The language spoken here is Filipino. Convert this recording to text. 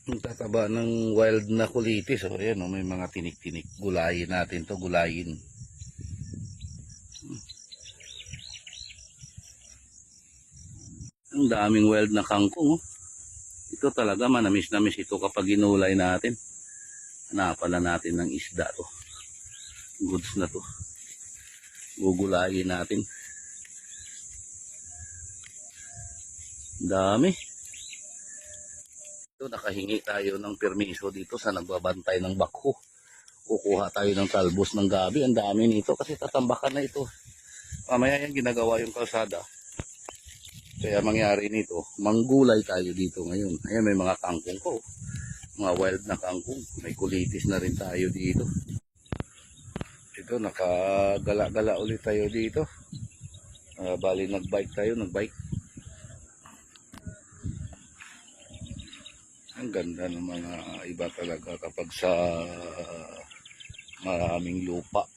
Ang tataba ng wild na kulitis. O, ayan, o, may mga tinik-tinik. Gulayin natin to, gulayin. Ang daming wild na kangkong. Oh. Ito talaga, manamis-namis ito kapag ginulay natin. Hanapan natin ng isda to. Goods na to. Gugulayin natin. Dami. Ito, nakahingi tayo ng permiso dito sa nagbabantay ng bakho. Kukuha tayo ng talbos ng gabi. Ang dami nito kasi tatambakan na ito. Mamaya yan ginagawa yung kalsada. Kaya mangyari nito, manggulay tayo dito ngayon. Ayan, may mga kangkong ko. Mga wild na kangkong. May kulitis na rin tayo dito. Ito, nakagala-gala ulit tayo dito. Bali, nagbike tayo, nagbike. Ang ganda ng mga iba talaga kapag sa maraming lupa.